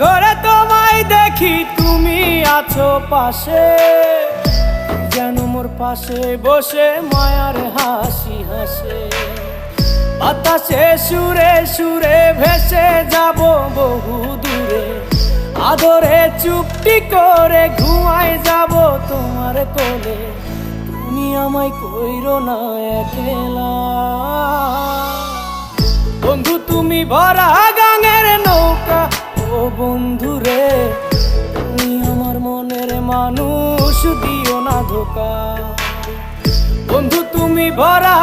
ঘরে তোমায় দেখি তুমি আছো পাশে, যেন মোর পাশে বসে মায়ার হাসি হাসে। বাতাসে সুরে সুরে ভেসে যাব বহু দূরে, আদরে চুপটি করে ঘুমায় যাব তোমার কোলে। তুমি আমায় কইরো না একলা বন্ধু, তুমি ভরা গাঙের নৌকা। ও বন্ধু রে, তুমি আমার মনের মানুষ, দিও না ধোকা। বন্ধু তুমি ভরা